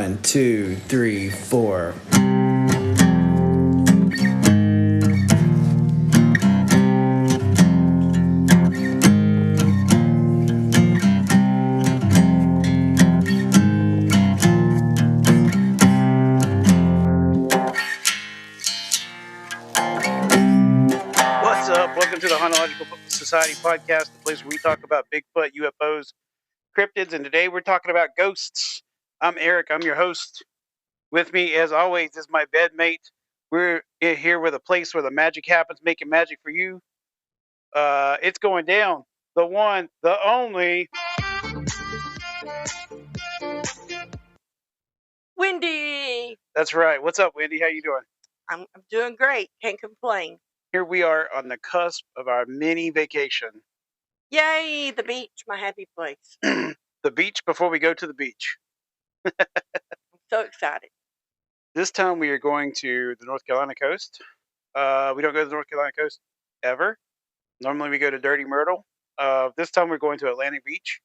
1, 2, 3, 4. What's up? Welcome to the Chronological Society podcast, the place where we talk about Bigfoot, UFOs, cryptids, and today we're talking about ghosts. I'm Eric. I'm your host. With me, as always, is my bedmate. We're here with a place where the magic happens, making magic for you. It's going down. The one, the only. Wendy! That's right. What's up, Wendy? How you doing? I'm doing great. Can't complain. Here we are on the cusp of our mini vacation. Yay, the beach, my happy place. The beach before we go to the beach. I'm so excited. This time we are going to the North Carolina coast. We don't go to the North Carolina coast ever. Normally we go to Dirty Myrtle. This time we're going to Atlantic Beach,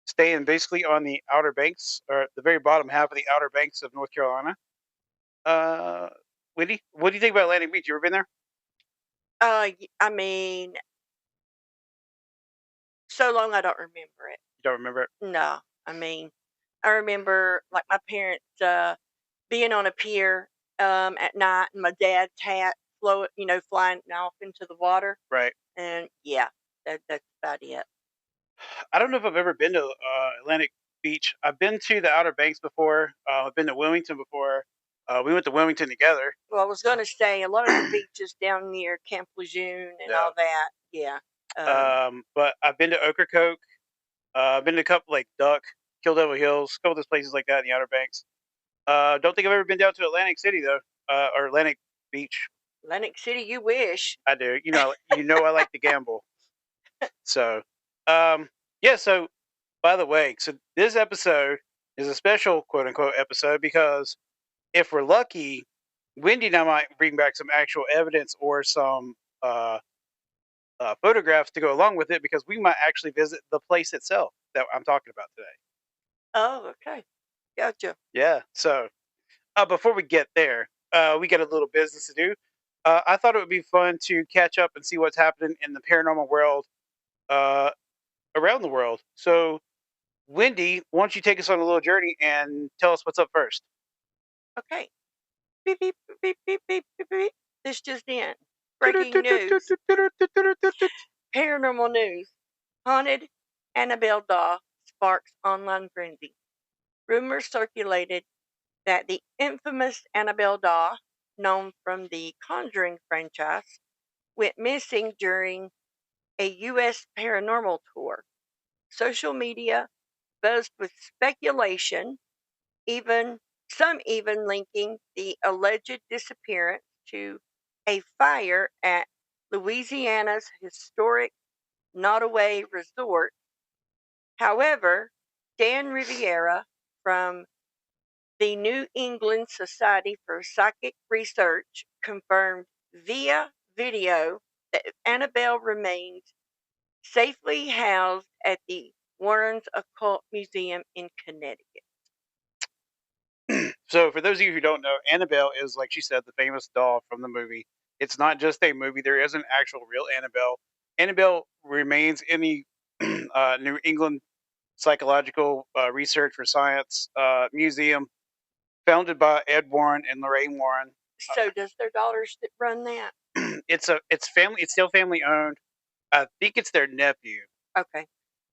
staying basically on the outer banks, or the very bottom half of the outer banks of North Carolina. Wendy, what do you think about Atlantic Beach? You ever been there? I mean, so long I don't remember it. You don't remember it? No, I mean, I remember like my parents being on a pier at night, and my dad's hat flying off into the water. Right. And yeah, that's about it. I don't know if I've ever been to Atlantic Beach. I've been to the Outer Banks before. I've been to Wilmington before. We went to Wilmington together. Well, I was going to say a lot of the beaches down near Camp Lejeune and all that. Yeah. But I've been to Ocracoke. I've been to a couple like Duck, Kill Devil Hills, a couple of those places like that in the Outer Banks. Don't think I've ever been down to Atlantic City though, or Atlantic Beach. Atlantic City, you wish. I do. You know I like to gamble. So, yeah. So, by the way, so this episode is a special quote unquote episode because if we're lucky, Wendy and I might bring back some actual evidence or some photographs to go along with it because we might actually visit the place itself that I'm talking about today. Oh, okay. Gotcha. Yeah. So, before we get there, we got a little business to do. I thought it would be fun to catch up and see what's happening in the paranormal world around the world. So, Wendy, why don't you take us on a little journey and tell us what's up first? Okay. Beep, beep, beep, beep, beep, beep, beep. This just in. Breaking news. Paranormal news. Haunted Annabelle doll sparks online frenzy. Rumors circulated that the infamous Annabelle doll, known from the Conjuring franchise, went missing during a U.S. paranormal tour. Social media buzzed with speculation, some even linking the alleged disappearance to a fire at Louisiana's historic Nottoway Resort. However, Dan Riviera from the New England Society for Psychic Research confirmed via video that Annabelle remains safely housed at the Warrens Occult Museum in Connecticut. So, for those of you who don't know, Annabelle is, like she said, the famous doll from the movie. It's not just a movie, there is an actual real Annabelle. Annabelle remains in the New England Psychological Research for Science Museum, founded by Ed Warren and Lorraine Warren. So, does their daughters run that? It's family. It's still family owned. I think it's their nephew. Okay.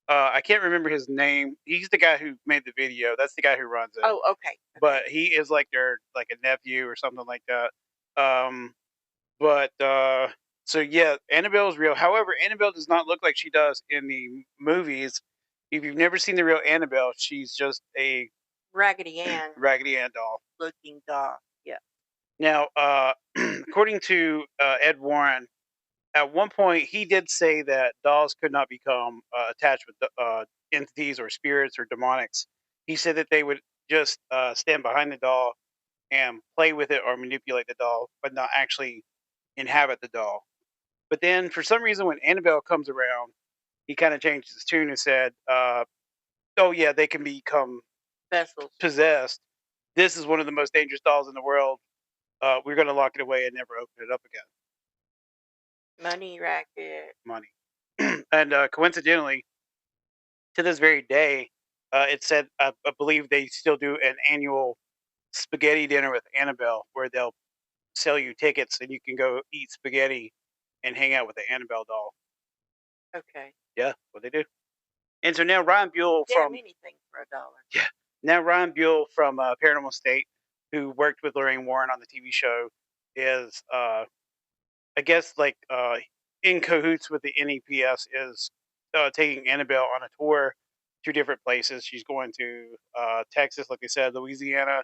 I can't remember his name. He's the guy who made the video. That's the guy who runs it. Oh, okay. But he is like their like a nephew or something like that. So yeah, Annabelle is real. However, Annabelle does not look like she does in the movies. If you've never seen the real Annabelle, she's just a Raggedy Ann doll looking doll. Yeah. Now, according to Ed Warren, at one point he did say that dolls could not become attached with entities or spirits or demonics. He said that they would just stand behind the doll and play with it or manipulate the doll, but not actually inhabit the doll. But then, for some reason, when Annabelle comes around, he kind of changed his tune and said, "Oh yeah, they can become Vessels. possessed, this is one of the most dangerous dolls in the world. We're going to lock it away and never open it up again. Money racket. Money. And coincidentally, to this very day, it said, I believe they still do an annual spaghetti dinner with Annabelle where they'll sell you tickets and you can go eat spaghetti and hang out with the Annabelle doll. Okay. Yeah, what they do. And so now Ryan Buell Damn from anything for $1. yeah, now Ryan Buell from Paranormal State, who worked with Lorraine Warren on the TV show, is I guess like in cahoots with the NEPS, is taking Annabelle on a tour to different places. She's going to Texas, like I said, Louisiana.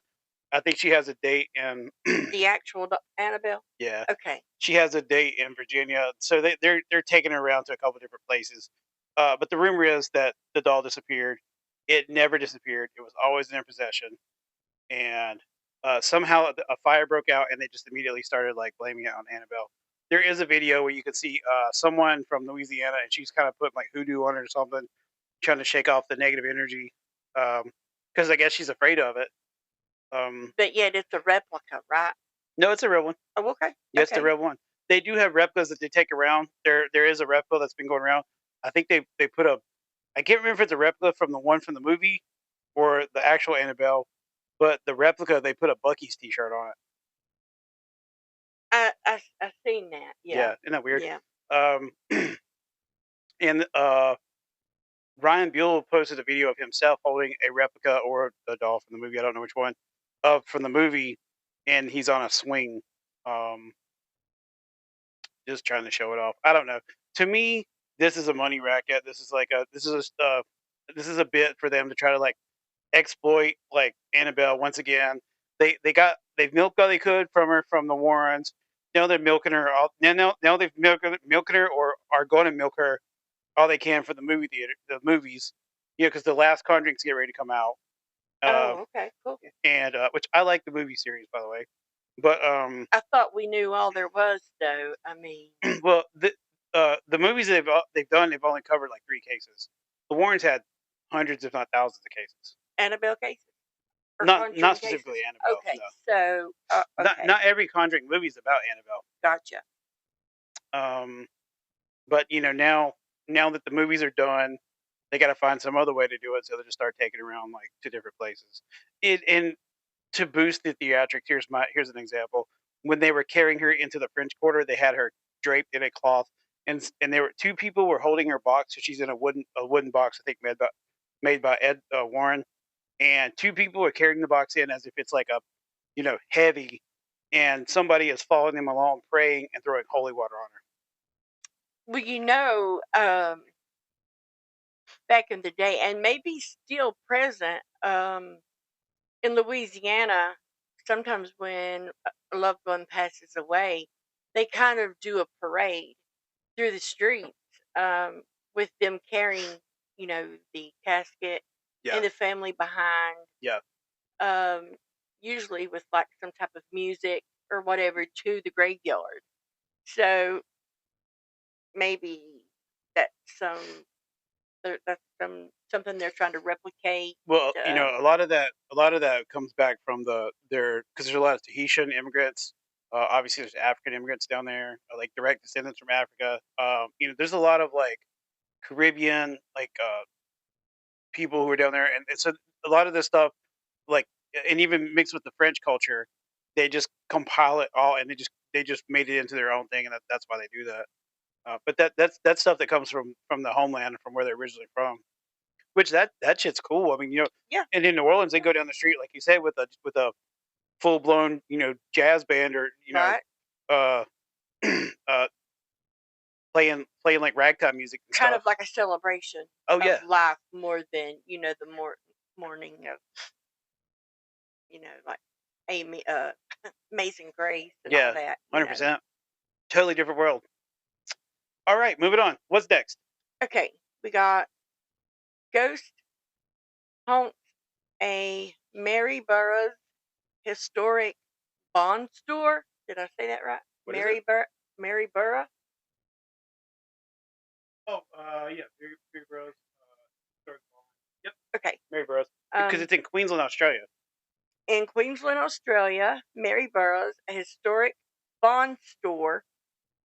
I think she has a date in The actual Annabelle? yeah. Okay. She has a date in Virginia, so they're taking her around to a couple different places. But the rumor is that the doll disappeared. It never disappeared. It was always in their possession, and somehow a fire broke out, and they just immediately started like blaming it on Annabelle. There is a video where you can see someone from Louisiana, and she's kind of put like hoodoo on it or something, trying to shake off the negative energy, because I guess she's afraid of it. But yet it's a replica, right? No, it's a real one. Oh, okay. Yes, the Okay. real one. They do have replicas that they take around. There is a replica that's been going around. I think they put a. I can't remember if it's a replica from the one from the movie or the actual Annabelle, but the replica they put a Bucky's T-shirt on it. I've seen that. Yeah. Yeah, isn't that weird? Yeah. Um, and Ryan Buell posted a video of himself holding a replica or a doll from the movie. I don't know which one. From the movie, and he's on a swing. Just trying to show it off. I don't know. To me, this is a money racket. This is like a this is a bit for them to try to like exploit like Annabelle once again. They've milked all they could from her from the Warrens. Now they're milking her all. Now they've milking her or are going to milk her all they can for the movie theater, the movies. Yeah, because the last Conjuring's get ready to come out. Oh, okay, cool. And which I like the movie series by the way, but I thought we knew all there was, though. I mean, well, the movies they've done, they've only covered like 3 cases. The Warrens had hundreds, if not thousands, of cases. Annabelle cases? Or Not Conjuring specifically cases? Annabelle. Okay, No. so, okay, Not every Conjuring movie is about Annabelle. gotcha. But you know now that the movies are done, they got to find some other way to do it. So they just start taking it around like to different places. And to boost the theatrics, here's an example. When they were carrying her into the French Quarter, they had her draped in a cloth, and there were 2 people were holding her box. So she's in a wooden box, I think made by Ed Warren, and 2 people were carrying the box in as if it's like a heavy, and somebody is following them along, praying and throwing holy water on her. Well, back in the day, and maybe still present, in Louisiana, sometimes when a loved one passes away, they kind of do a parade through the streets, with them carrying, the casket Yeah, and the family behind, yeah. um, usually with like some type of music or whatever to the graveyard. So maybe that's that's something they're trying to replicate. Well, Um, a lot of that comes back from because there's a lot of Tahitian immigrants. Obviously, there's African immigrants down there, like direct descendants from Africa. There's a lot of like Caribbean, like people who are down there, and so a lot of this stuff, like, and even mixed with the French culture, they just compile it all, and they just made it into their own thing, and that's why they do that. But that's stuff that comes from the homeland, from where they're originally from. Which that shit's cool. I mean, yeah, and in New Orleans, they go down the street, like you said, with a full blown jazz band or right. uh uh playing like ragtime music and Kind stuff. of like a celebration Oh yeah, of life more than the mourning of like Amy, Amazing Grace and all yeah, that. 100%. Totally different world. All right, moving on. What's next? Okay, we got Ghost haunts a Maryburgh's historic bond store. Did I say that right? What is it? Maryborough. Oh, yeah, Mary Bros. Yep, Okay. Mary Bros. Because it's in Queensland, Australia. In Queensland, Australia, Maryborough's, a historic Bond store,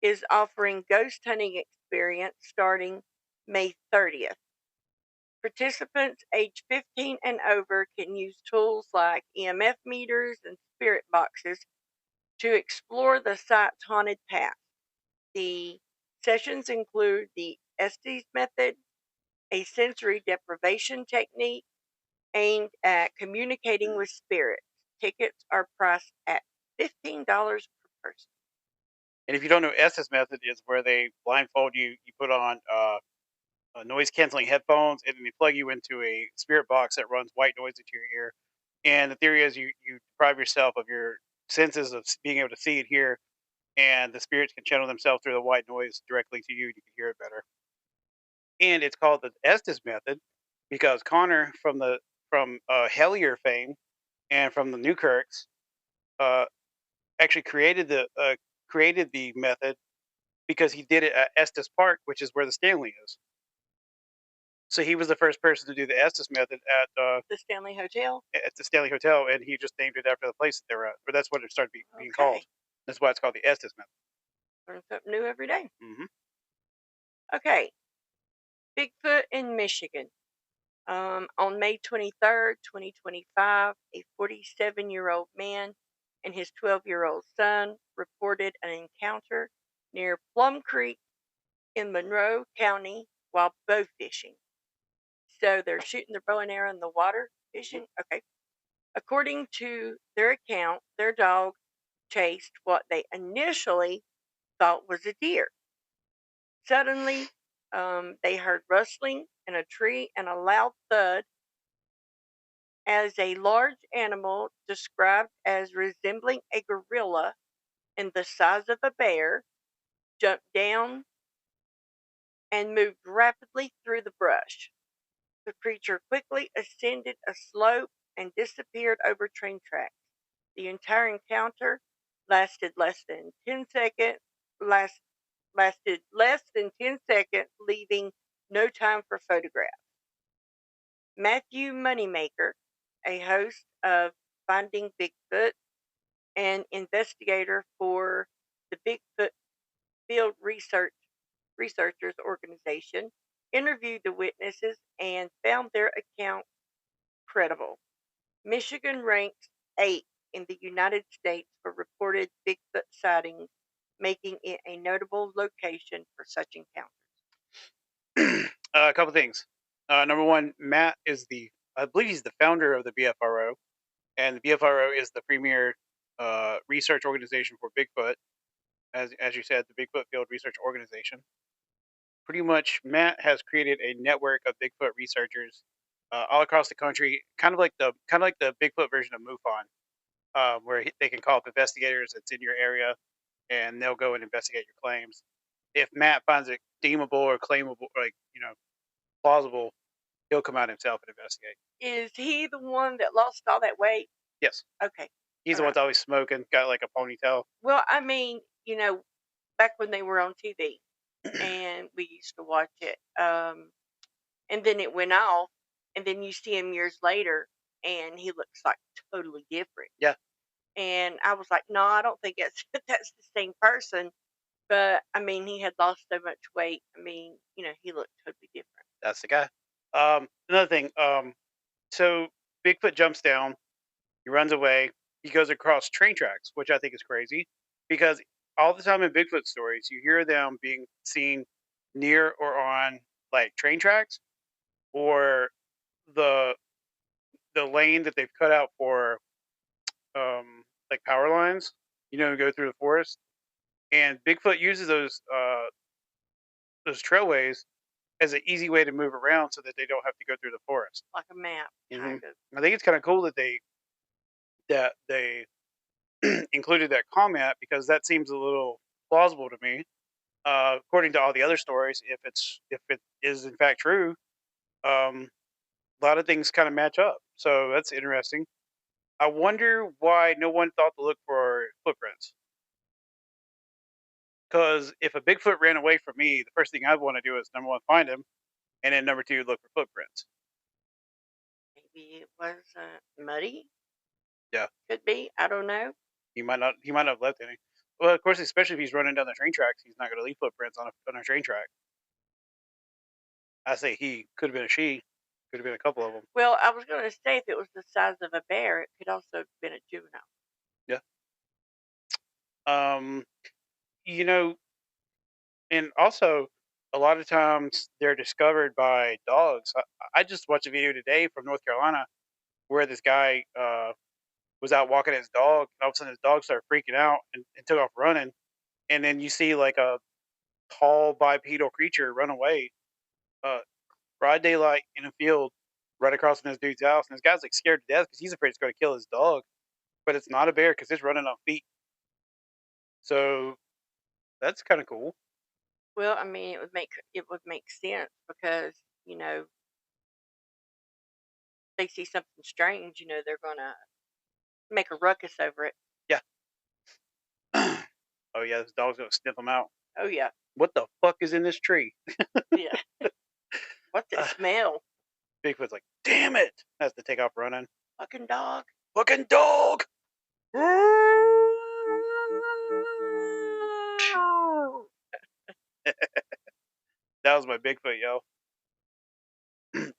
is offering ghost hunting experience starting May 30th. Participants aged 15 and over can use tools like EMF meters and spirit boxes to explore the site's haunted past. The sessions include the Estes method, a sensory deprivation technique aimed at communicating with spirits. Tickets are priced at $15 per person. And if you don't know, Estes method is where they blindfold you. You put on noise canceling headphones, and then they plug you into a spirit box that runs white noise into your ear. And the theory is you deprive yourself of your senses of being able to see and hear, and the spirits can channel themselves through the white noise directly to you. You can hear it better. And it's called the Estes method because Connor from Hellier fame and from the Newkirks uh, actually created the method because he did it at Estes Park, which is where the Stanley is. So he was the first person to do the Estes method The Stanley Hotel. At the Stanley Hotel, and he just named it after the place that they were at. Or that's what it started being called. That's why it's called the Estes method. Learn something new every day. Mm-hmm. Okay. Bigfoot in Michigan. On May 23rd, 2025, a 47-year-old man and his 12-year-old son reported an encounter near Plum Creek in Monroe County while bow fishing. So they're shooting their bow and arrow in the water fishing? Okay. According to their account, their dog chased what they initially thought was a deer. Suddenly, they heard rustling in a tree and a loud thud as a large animal described as resembling a gorilla in the size of a bear jumped down and moved rapidly through the brush. The creature quickly ascended a slope and disappeared over train tracks. The entire encounter lasted less than 10 seconds, lasted less than 10 seconds, leaving no time for photographs. Matthew Moneymaker, a host of Finding Bigfoot and investigator for the Bigfoot Field Researchers Organization, interviewed the witnesses and found their account credible. Michigan ranks 8th in the United States for reported Bigfoot sightings, making it a notable location for such encounters. A couple things. Number one, Matt is I believe he's the founder of the BFRO, and the BFRO is the premier research organization for Bigfoot. As you said, the Bigfoot Field Research Organization. Pretty much, Matt has created a network of Bigfoot researchers all across the country, kind of like the Bigfoot version of MUFON, where they can call up investigators that's in your area, and they'll go and investigate your claims. If Matt finds it deemable or claimable, like plausible, he'll come out himself and investigate. Is he the one that lost all that weight? Yes. Okay. He's the one that's always smoking, got like a ponytail. Well, I mean, back when they were on TV and we used to watch it, and then it went off, and then you see him years later and he looks like totally different. Yeah. And I was like, no, I don't think that's the same person. But I mean, he had lost so much weight. I mean, he looked totally different. That's the guy. Another thing. So Bigfoot jumps down. He runs away. He goes across train tracks, which I think is crazy because all the time in Bigfoot stories, you hear them being seen near or on like train tracks or the lane that they've cut out for like power lines, go through the forest. And Bigfoot uses those trailways as an easy way to move around so that they don't have to go through the forest. Like a map, kind of. I think it's kind of cool that they included that comment because that seems a little plausible to me. According to all the other stories, if it is in fact true, a lot of things kind of match up. So that's interesting. I wonder why no one thought to look for footprints. Because if a Bigfoot ran away from me, the first thing I'd want to do is number one, find him, and then number two, look for footprints. Maybe it was muddy. Yeah, Could be. I don't know. he might not. He might not have left any. Well, of course, especially if he's running down the train tracks, he's not going to leave footprints on a train track. I say he could have been a she. Could have been a couple of them. Well, I was going to say if it was the size of a bear, it could also have been a juvenile. Yeah. Um. You know, and also a lot of times they're discovered by dogs. I just watched a video today from North Carolina where this guy was out walking his dog, and all of a sudden his dog started freaking out and took off running. And then you see like a tall bipedal creature run away, uh, broad daylight in a field, right across from this dude's house. And this guy's like scared to death because he's afraid it's going to kill his dog. But it's not a bear because it's running on feet. So that's kind of cool. Well, I mean, it would make sense because they see something strange. They're gonna make a ruckus over it. Yeah. Oh yeah, this dog's gonna sniff him out. Oh yeah, What the fuck is in this tree? yeah. What's that smell? Bigfoot's like, damn it! Has to take off running. Fucking dog. Fucking dog! That was my Bigfoot yell.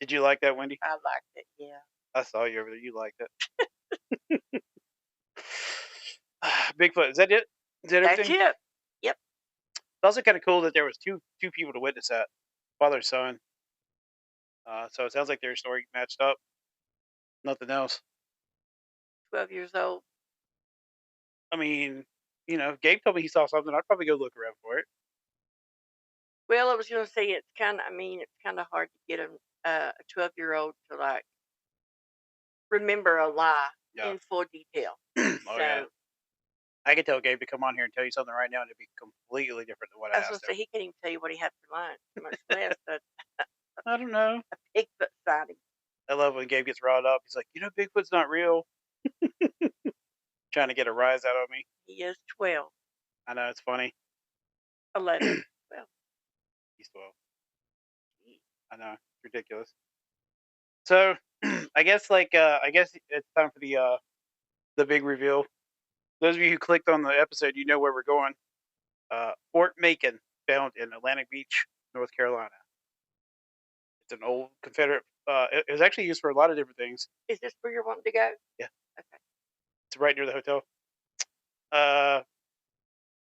Did you like that, Wendy? I liked it. Yeah. I saw you over there. You liked it. Bigfoot. Is that it? Is that That's everything? it. Yep. It's also kind of cool that there was two people to witness that, father and son. So it sounds like their story matched up. Nothing else. 12 years old. I mean, if Gabe told me he saw something, I'd probably go look around for it. Well, I was going to say it's kind of. I mean, it's kind of hard to get a 12-year-old to like remember a lie Yeah. in full detail. Oh So yeah. I could tell Gabe to come on here and tell you something right now, and it'd be completely different than what I I was going asked to say him. he can't even tell you what he had for lunch, much less I don't know. a Bigfoot sighting. I love when Gabe gets riled up. He's like, Bigfoot's not real. Trying to get a rise out of me. He is 12, I know, it's funny. 11, 12. He's 12. I know, it's ridiculous. So, I guess it's time for the big reveal. Those of you who clicked on the episode, you know where we're going. Fort Macon, found in Atlantic Beach, North Carolina. It's an old Confederate. It was actually used for a lot of different things. Is this where you're wanting to go? Yeah. Okay. It's right near the hotel. It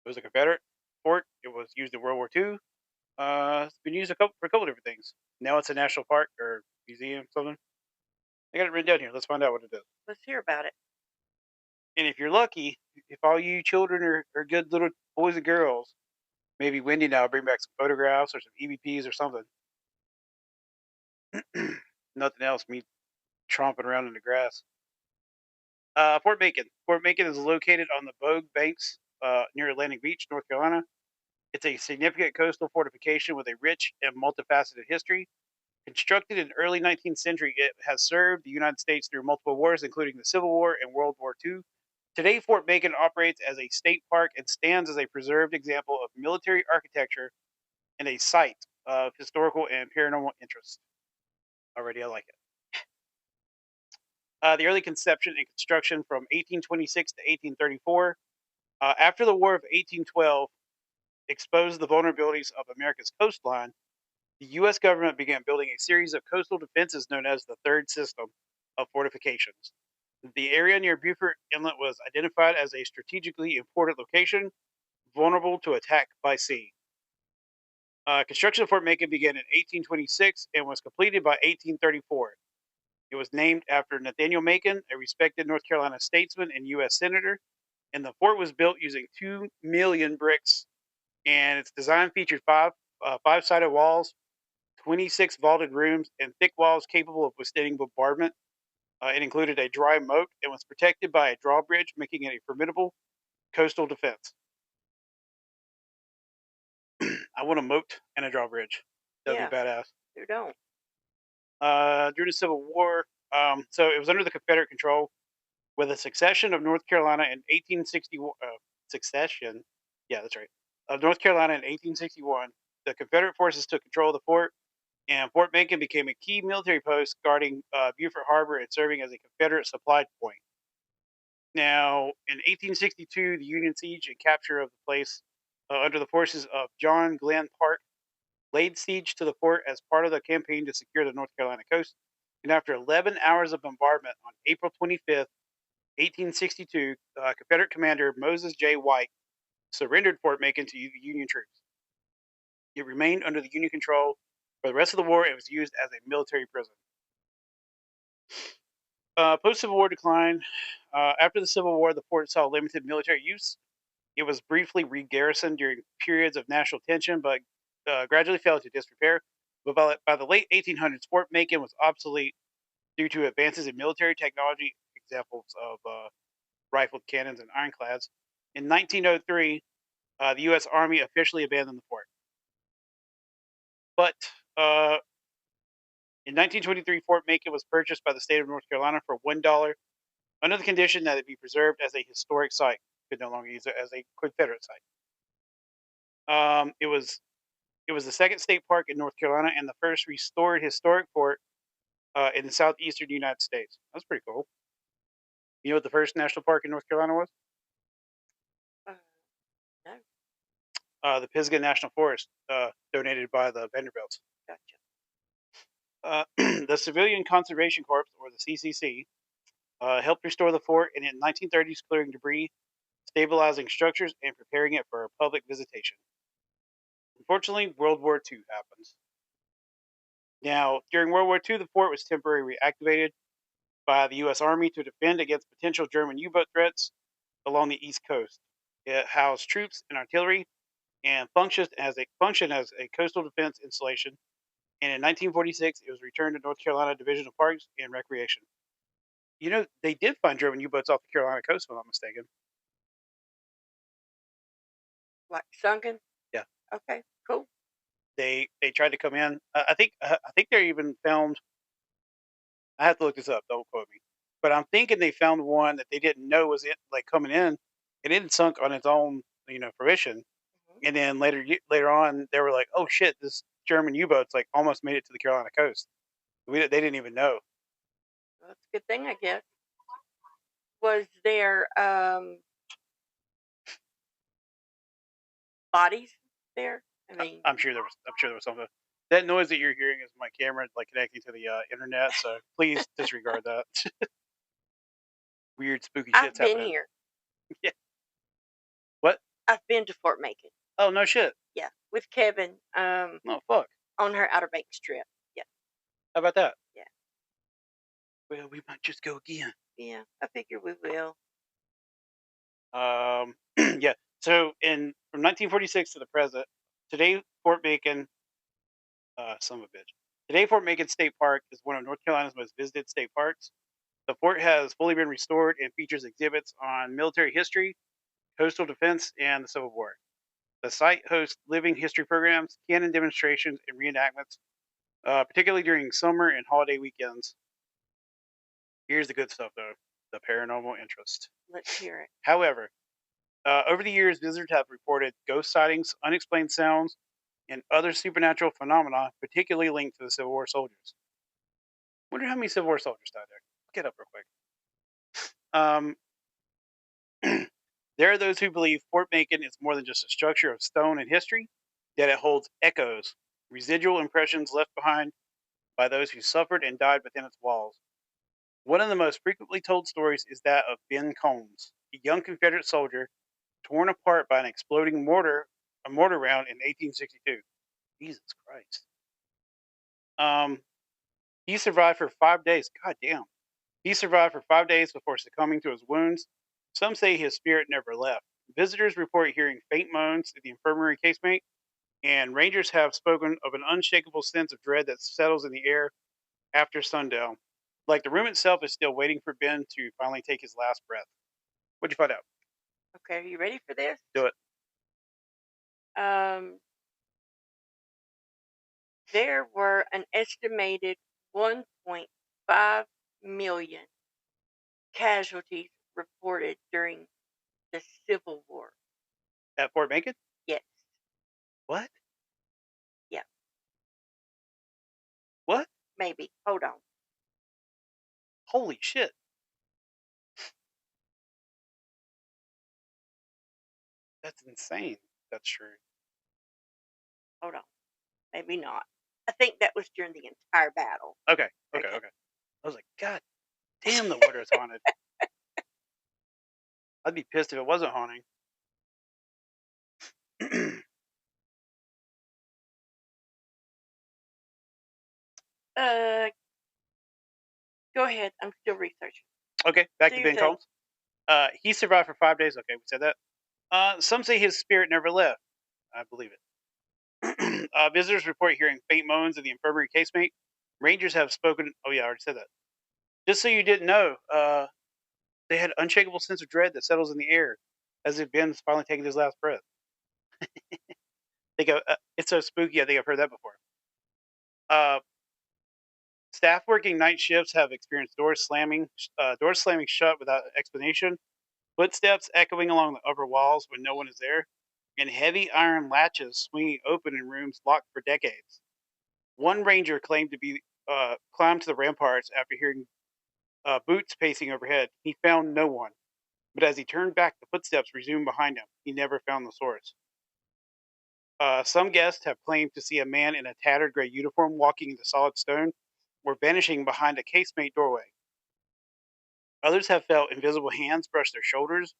was a Confederate fort. It was used in World War II. It's been used for a couple different things. Now it's a national park or museum, something. I got it written down here. Let's find out what it is. Let's hear about it. And if you're lucky, if all you children are good little boys and girls, maybe Wendy and I will bring back some photographs or some EVPs or something. Nothing else. Me tromping around in the grass. Fort Macon. Fort Macon is located on the Bogue Banks near Atlantic Beach, North Carolina. It's a significant coastal fortification with a rich and multifaceted history. Constructed in the early 19th century, it has served the United States through multiple wars, including the Civil War and World War II. Today, Fort Macon operates as a state park and stands as a preserved example of military architecture and a site of historical and paranormal interest. Already, I like it. The early conception and construction from 1826 to 1834. After the War of 1812 exposed the vulnerabilities of America's coastline, the U.S. government began building a series of coastal defenses known as the Third System of fortifications. The area near Beaufort Inlet was identified as a strategically important location, vulnerable to attack by sea. Construction of Fort Macon began in 1826 and was completed by 1834. It was named after Nathaniel Macon, a respected North Carolina statesman and U.S. senator, and the fort was built using 2 million bricks. And its design featured five-sided walls, 26 vaulted rooms, and thick walls capable of withstanding bombardment. It included a dry moat and was protected by a drawbridge, making it a formidable coastal defense. I want a moat and a drawbridge. That'd Yeah. be badass. You don't. During the Civil War, so it was under the Confederate control, with a succession of North Carolina in 1861. Succession, yeah, that's right. Of North Carolina in 1861, the Confederate forces took control of the fort, and Fort Macon became a key military post guarding Beaufort Harbor and serving as a Confederate supply point. Now, in 1862, the Union siege and capture of the place under the forces of John Glenn Park laid siege to the fort as part of the campaign to secure the North Carolina coast. And after 11 hours of bombardment on April 25th, 1862, Confederate commander Moses J. White surrendered Fort Macon to the Union troops. It remained under the Union control for the rest of the war. It was used as a military prison. Post-Civil War decline. After the Civil War, the fort saw limited military use. It was briefly re-garrisoned during periods of national tension, but gradually fell into disrepair. But by the late 1800s, Fort Macon was obsolete due to advances in military technology, examples of rifled cannons and ironclads. In 1903, the U.S. Army officially abandoned the fort. But in 1923, Fort Macon was purchased by the state of North Carolina for $1 under the condition that it be preserved as a historic site. Could no longer use it as a Confederate site. It was the second state park in North Carolina and the first restored historic fort in the southeastern United States. That's pretty cool. You know what the first national park in North Carolina was? Uh, no, The Pisgah National Forest, donated by the Vanderbilts. gotcha. The Civilian Conservation Corps, or the CCC, helped restore the fort in the 1930s, clearing debris, stabilizing structures, and preparing it for public visitation. Unfortunately, World War II happens. Now, during World War II, the fort was temporarily reactivated by the U.S. Army to defend against potential German U-boat threats along the East Coast. It housed troops and artillery and functioned as a coastal defense installation. And in 1946, it was returned to North Carolina Division of Parks and Recreation. You know, they did find German U-boats off the Carolina coast, if I'm not mistaken. Like sunken? Yeah, Okay, cool. they tried to come in. I think they even found. I have to look this up. Don't quote me. But I'm thinking they found one that they didn't know was it like coming in. It didn't sunk on its own, fruition. Mhm. And then later on, they were like, "Oh shit, this German U-boat's like almost made it to the Carolina coast." They didn't even know. Well, that's a good thing, I guess. Was there bodies there? I mean, I'm sure there was something. That noise that you're hearing is my camera like connecting to the internet. So please disregard that. Weird, spooky I've shit's been happening. here. Yeah. What? I've been to Fort Macon. Oh no shit. Yeah, with Kevin No fuck. on her Outer Banks trip. Yeah, How about that? yeah, Well, we might just go again. yeah. I figure we will. Yeah. So from 1946 to the present, today Fort Macon, son of a bitch. Today Fort Macon State Park is one of North Carolina's most visited state parks. The fort has fully been restored and features exhibits on military history, coastal defense, and the Civil War. The site hosts living history programs, cannon demonstrations, and reenactments, particularly during summer and holiday weekends. Here's the good stuff, though: the paranormal interest. Let's hear it. However, over the years, visitors have reported ghost sightings, unexplained sounds, and other supernatural phenomena, particularly linked to the Civil War soldiers. Wonder how many Civil War soldiers died there. Look it up real quick. Um, there are those who believe Fort Macon is more than just a structure of stone and history, that it holds echoes, residual impressions left behind by those who suffered and died within its walls. One of the most frequently told stories is that of Ben Combs, a young Confederate soldier torn apart by an exploding a mortar round in 1862. Jesus Christ. Um, he survived for 5 days. God damn. He survived for 5 days before succumbing to his wounds. Some say his spirit never left. Visitors report hearing faint moans at the infirmary casemate, and rangers have spoken of an unshakable sense of dread that settles in the air after sundown. Like the room itself is still waiting for Ben to finally take his last breath. What'd you find out? Okay, are you ready for this? Do it. Um, there were an estimated 1.5 million casualties reported during the Civil War. At Fort Macon? Yes. What? Yeah. What? Maybe. Hold on. Holy shit. That's insane. That's true. Hold on. Maybe not. I think that was during the entire battle. Okay. I was like, God damn, the water is haunted. I'd be pissed if it wasn't haunting. Go ahead. I'm still researching. Okay, back Do to your Ben thing. Combs. He survived for 5 days. Okay, we said that. Some say his spirit never left. I believe it. Visitors report hearing faint moans in the infirmary casemate. Rangers have spoken. Oh yeah, I already said that. Just so you didn't know, they had unshakable sense of dread that settles in the air, as if Ben's finally taking his last breath. They go, it's so spooky. I think I've heard that before. Staff working night shifts have experienced doors slamming shut without explanation, footsteps echoing along the upper walls when no one is there, and heavy iron latches swinging open in rooms locked for decades. One ranger claimed to be climbed to the ramparts after hearing boots pacing overhead. He found no one, but as he turned back, the footsteps resumed behind him. He never found the source. Some guests have claimed to see a man in a tattered gray uniform walking into solid stone or vanishing behind a casemate doorway. Others have felt invisible hands brush their shoulders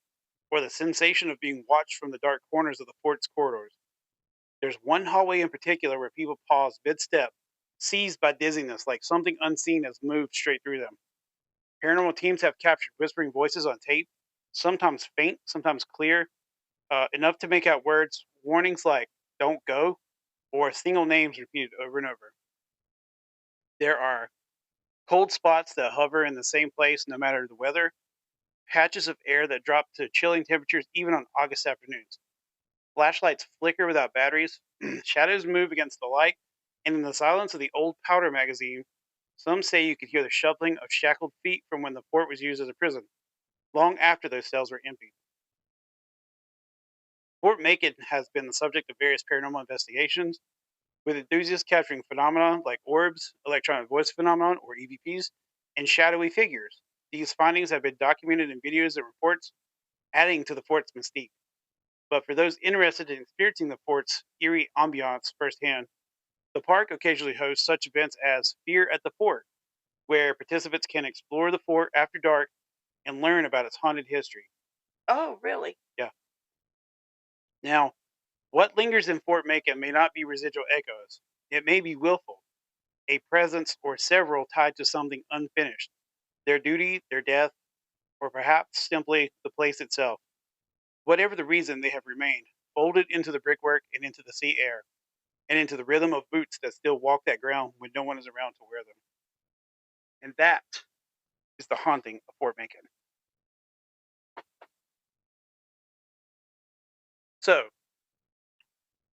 or the sensation of being watched from the dark corners of the fort's corridors. There's one hallway in particular where people pause mid step, seized by dizziness like something unseen has moved straight through them. Paranormal teams have captured whispering voices on tape, sometimes faint, sometimes clear, enough to make out words, warnings like don't go, or single names repeated over and over. There are cold spots that hover in the same place no matter the weather, patches of air that drop to chilling temperatures even on August afternoons. Flashlights flicker without batteries, shadows move against the light, and in the silence of the old powder magazine, some say you could hear the shuffling of shackled feet from when the fort was used as a prison, long after those cells were empty. Fort Macon has been the subject of various paranormal investigations, with enthusiasts capturing phenomena like orbs, electronic voice phenomenon, or EVPs, and shadowy figures. These findings have been documented in videos and reports, adding to the fort's mystique. But for those interested in experiencing the fort's eerie ambiance firsthand, the park occasionally hosts such events as Fear at the Fort, where participants can explore the fort after dark and learn about its haunted history. Oh, really? Yeah. Now, what lingers in Fort Macon may not be residual echoes. It may be willful, a presence or several tied to something unfinished, their duty, their death, or perhaps simply the place itself. Whatever the reason, they have remained, folded into the brickwork and into the sea air, and into the rhythm of boots that still walk that ground when no one is around to wear them. And that is the haunting of Fort Macon. So,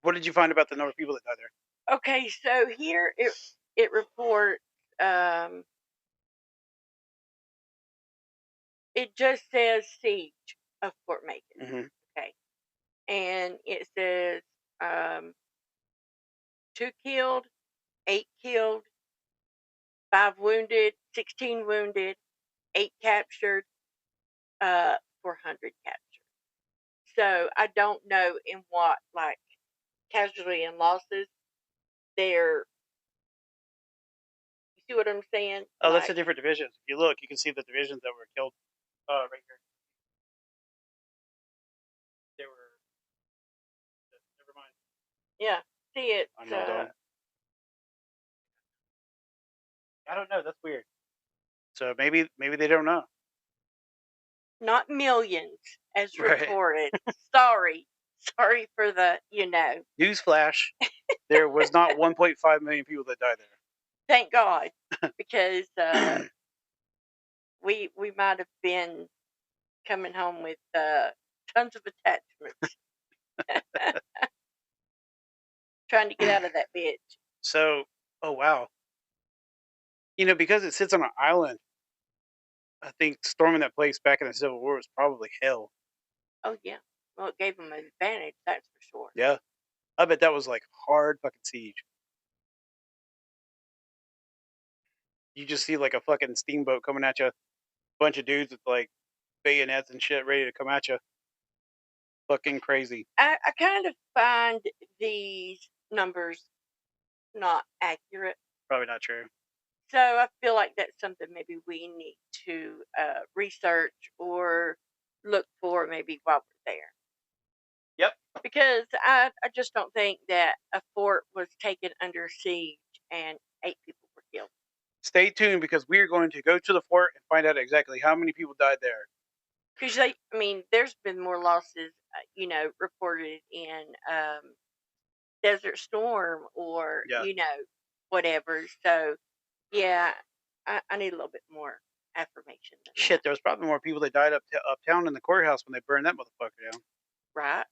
what did you find about the number of people that died there? Okay, so here it reports. It just says siege of Fort Macon. Mm-hmm. Okay, and it says 2 killed, 8 killed, 5 wounded, 16 wounded, 8 captured, 400 captured. So I don't know in what like casualty and losses they're. You see what I'm saying? Oh, that's a Like, different division. If you look, you can see the divisions that were killed right here. They were. Never mind. yeah, see it. I'm not done. I don't know. That's weird. So maybe they don't know. Not millions as Right. reported. Sorry for the Newsflash: there was not 1.5 million people that died there. Thank God, because we might have been coming home with tons of attachments, trying to get out of that bitch. So, oh wow, because it sits on an island, I think storming that place back in the Civil War was probably hell. Oh yeah, well it gave them an advantage, that's for sure. Yeah, I bet that was like hard fucking siege. You just see like a fucking steamboat coming at you, bunch of dudes with like bayonets and shit ready to come at you. fucking crazy. I kind of find these numbers not accurate. Probably not true. So I feel like that's something maybe we need to research or look for maybe while we're there. Yep. Because I just don't think that a fort was taken under siege and 8 people were killed. Stay tuned because we are going to go to the fort and find out exactly how many people died there. Because there's been more losses, reported in Desert Storm or Yeah. whatever. So yeah, I need a little bit more affirmation than Shit, there was probably more people that died uptown in the courthouse when they burned that motherfucker down. Right.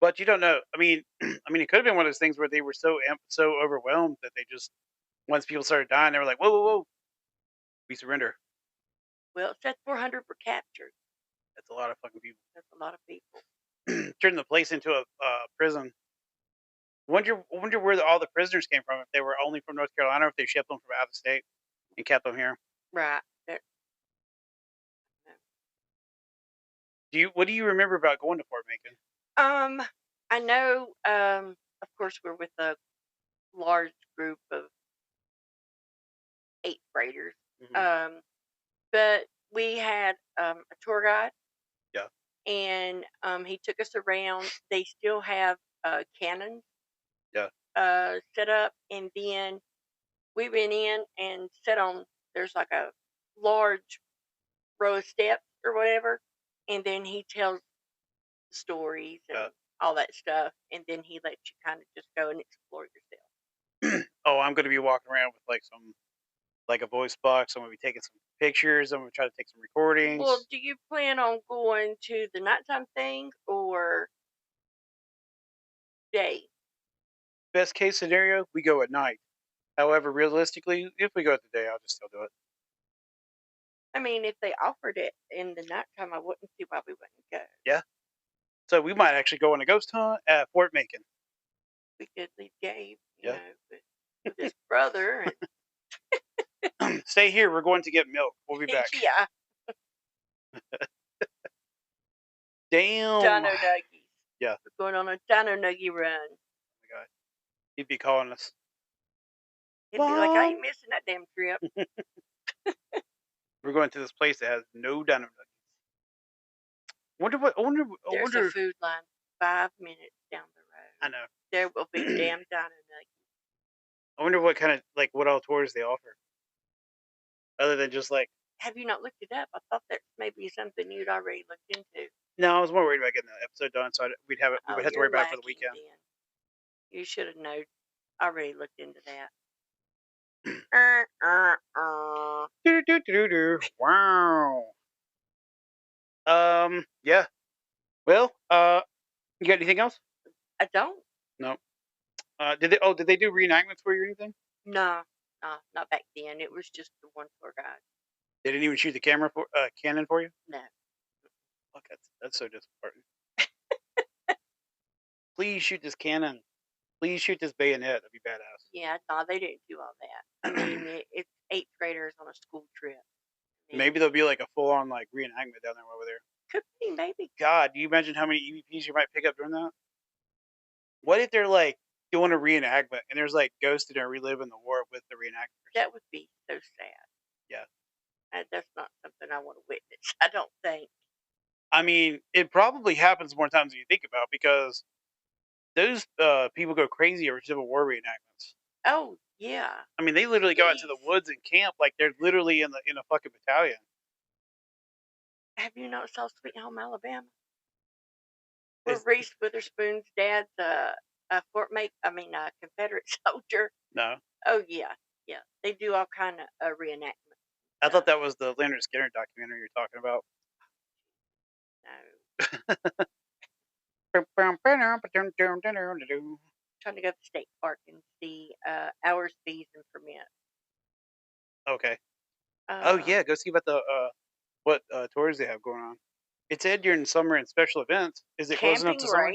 But you don't know. I mean, it could have been one of those things where they were so overwhelmed that they just, once people started dying, they were like, whoa, we surrender. Well, it said 400 were captured. That's a lot of fucking people. That's a lot of people. Turned the place into a prison. Wonder where all the prisoners came from. If they were only from North Carolina, or if they shipped them from out of state and kept them here. Right. What do you remember about going to Fort Macon? I know. Of course, we're with a large group of 8th graders. Mm-hmm. But we had a tour guide. Yeah. And he took us around. They still have cannons. Yeah. Set up, and then we went in and sat on. There's like a large row of steps or whatever, and then he tells stories and all that stuff, and then he lets you kind of just go and explore yourself. Oh, I'm going to be walking around with like a voice box. I'm going to be taking some pictures. I'm going to try to take some recordings. Well, do you plan on going to the nighttime thing or day? Best case scenario, we go at night. However, realistically, if we go at the day, I'll just still do it. I mean, if they offered it in the nighttime, I wouldn't see why we wouldn't go. Yeah. So we might actually go on a ghost hunt at Fort Macon. We could leave Gabe, with his brother. And stay here. We're going to get milk. We'll be back. Yeah. Damn. Dino Nuggies. Yeah. We're going on a Dino Nuggie run. Oh my God. He'd be calling us. He'd be like, I ain't missing that damn trip. We're going to this place that has no Dino Nuggies. There's a food line 5 minutes down the road. I know. There will be damn Dino Nuggies. I wonder what kind of what all tours they offer. Other than just have you not looked it up? I thought that maybe something you'd already looked into. No, I was more worried about getting the episode done, so we would have to worry about it for the weekend. Then. You should have known. Already looked into that. Wow. Yeah. Well, you got anything else? I don't. No. Did they do reenactments for you or anything? No, not back then. It was just the one tour guide. They didn't even shoot the cannon for you? No. Fuck, that's so disappointing. Please shoot this cannon. Please shoot this bayonet. That'd be badass. Yeah, no, they didn't do all that. I mean, it's 8th graders on a school trip. Maybe there'll be a full-on reenactment down there over there. Could be, maybe. God, do you imagine how many EVPs you might pick up during that? What if they're doing a reenactment and there's ghosts in there reliving the war with the reenactors? That would be so sad. Yeah. That's not something I want to witness, I don't think. I mean, it probably happens more times than you think about because those people go crazy over Civil War reenactments. Oh, yeah. I mean, they literally go into the woods and camp like they're literally in a fucking battalion. Have you not saw Sweet Home Alabama? Where Reese Witherspoon's dad's a Confederate soldier. No. Oh yeah. They do all kind of reenactments. I thought that was the Leonard Skinner documentary you're talking about. No. Trying to go to the state park and see hours, fees, and permit. Okay. Oh yeah, go see about the what tours they have going on. It said during summer and special events. Is it close enough to summer?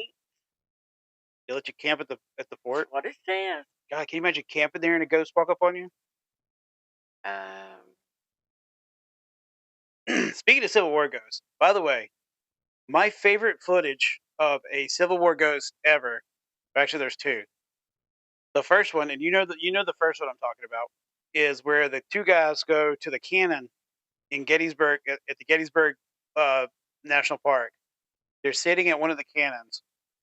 They let you camp at the fort. That's what it says. God, can you imagine camping there and a ghost walk up on you? Speaking of Civil War ghosts, by the way, My favorite footage of a Civil War ghost ever. Actually, there's two. The first one, and you know the first one I'm talking about, is where the two guys go to the cannon in Gettysburg at the Gettysburg uh, National Park. They're sitting at one of the cannons,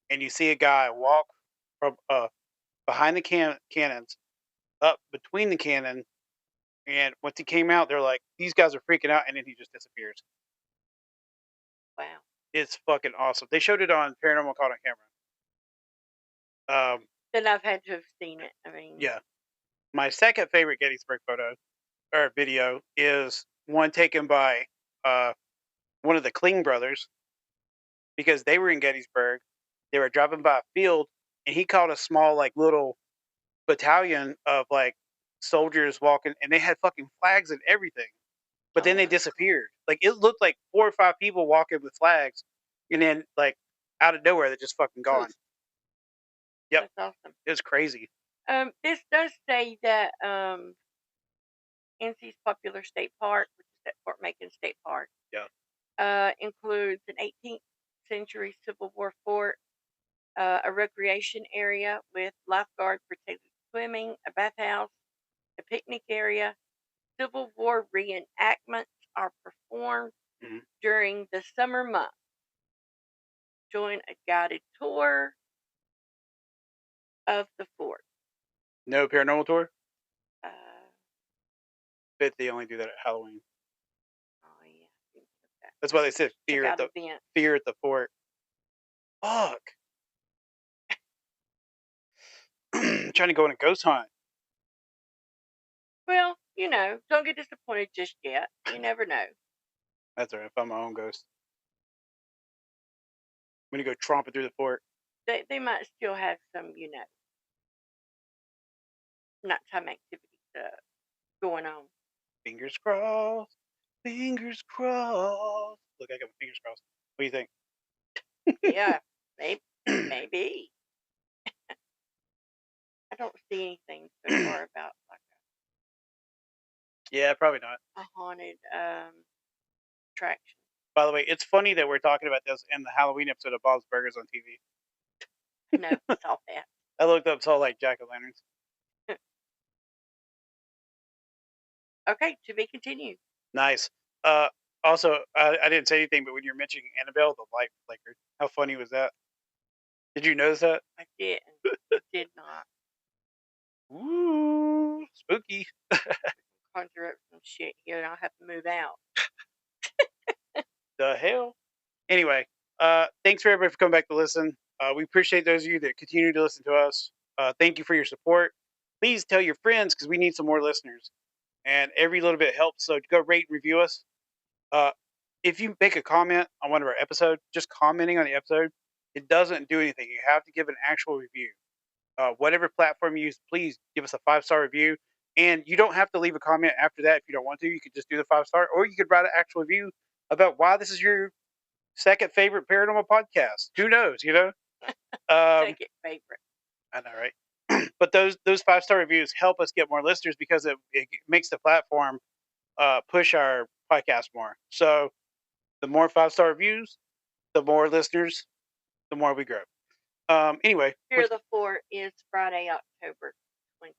and you see a guy walk from behind the cannons up between the cannon. And once he came out, they're like, these guys are freaking out, and then he just disappears. Wow. It's fucking awesome. They showed it on Paranormal Caught on Camera. Then I've had to have seen it. I mean, Yeah. My second favorite Gettysburg photo or video is one taken by one of the Kling brothers, because they were in Gettysburg. They were driving by a field, and he caught a small, like, little battalion of like soldiers walking, and they had fucking flags and everything. But then they disappeared. Like, it looked like 4 or 5 people walking with flags, and then like out of nowhere they're just fucking gone. Yep, that's awesome. it was crazy. This does say that NC's popular state park, which is at Fort Macon State Park, includes an 18th century Civil War fort, a recreation area with lifeguard protected swimming, a bathhouse, a picnic area. Civil War reenactments are performed during the summer months. Join a guided tour of the fort. No paranormal tour? Bet they only do that at Halloween. Oh yeah. That's why they said fear at the fort. Fuck. I'm trying to go on a ghost hunt. Well, don't get disappointed just yet. You never know. That's alright. I found my own ghost. I'm gonna go tromping through the fort. They might still have some, nighttime activities going on. Fingers crossed. Fingers crossed. Look, I got my fingers crossed. What do you think? Yeah, maybe. I don't see anything so far about like Yeah, probably not. a haunted attraction. By the way, it's funny that we're talking about this in the Halloween episode of Bob's Burgers on TV. No, it's all that. I looked up, saw like jack-o'-lanterns. Okay, to be continued. Nice. Also, I didn't say anything, but when you're mentioning Annabelle, the light flickered. How funny was that? Did you notice that? I didn't. Did not. Ooh, spooky. Conjure up some shit here, and I'll have to move out. The hell? Anyway, thanks for everybody for coming back to listen. We appreciate those of you that continue to listen to us. Thank you for your support. Please tell your friends, because we need some more listeners. And every little bit helps. So go rate and review us. If you make a comment on one of our episodes, just commenting on the episode, it doesn't do anything. You have to give an actual review. Whatever platform you use, please give us a 5-star review. And you don't have to leave a comment after that if you don't want to. You could just do the 5-star, or you could write an actual review about why this is your second favorite paranormal podcast. Who knows? Second favorite. I know, right? But those 5-star reviews help us get more listeners, because it makes the platform push our podcast more. So the more 5-star reviews, the more listeners, the more we grow. Anyway, Fear the Fort is Friday, October 20th.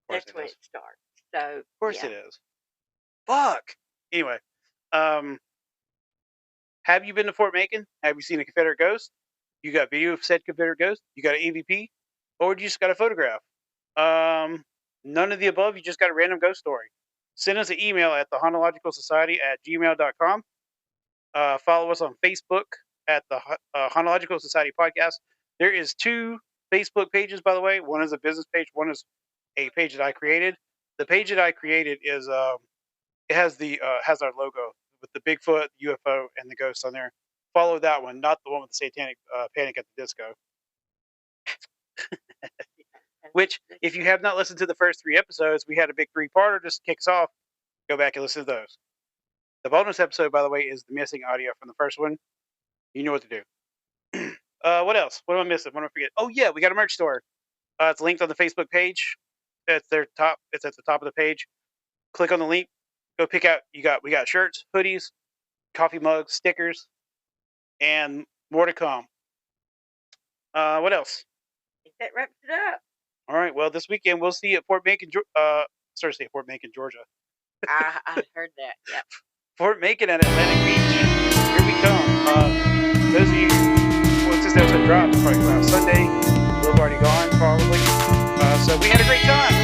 That's when it starts. So of course it is. Fuck. Anyway, have you been to Fort Macon? Have you seen a Confederate ghost? You got video of said Confederate ghost? You got an EVP? Or you just got a photograph? None of the above. You just got a random ghost story. Send us an email at thehauntologicalsociety@gmail.com. Follow us on Facebook at the Hauntological Society Podcast. There is 2 Facebook pages, by the way. One is a business page. One is a page that I created. The page that I created is it has has our logo with the Bigfoot, UFO, and the ghost on there. Follow that one, not the one with the Satanic Panic at the Disco. Which, if you have not listened to the first 3 episodes, we had a big 3-parter just to kick us off. Go back and listen to those. The bonus episode, by the way, is the missing audio from the first one. You know what to do. What else? What am I missing? What am I forgetting? Oh yeah, we got a merch store. It's linked on the Facebook page. It's at the top of the page. Click on the link. Go pick out. We got shirts, hoodies, coffee mugs, stickers, and more to come. What else? I think that wraps it up. All right. Well, this weekend we'll see you at Fort Macon, Fort Macon, Georgia. I heard that. Yep. Fort Macon at Atlantic Beach. Here we come. Those of you, once this episode drops, probably around Sunday, we'll have already gone, probably. So we had a great time.